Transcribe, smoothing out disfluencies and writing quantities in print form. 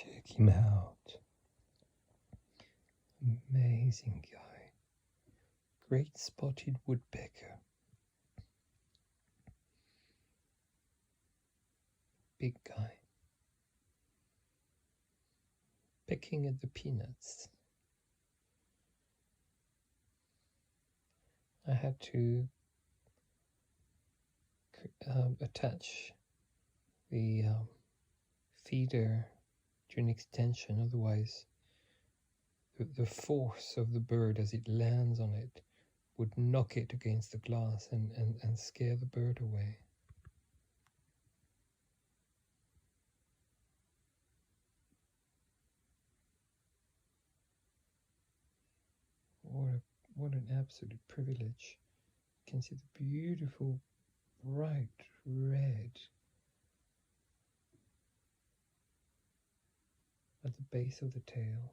Check him out. Amazing guy. Great spotted woodpecker. Big guy. Pecking at the peanuts. I had to attach the feeder to an extension, otherwise the force of the bird as it lands on it would knock it against the glass and scare the bird away. What an absolute privilege. You can see the beautiful bright red at the base of the tail.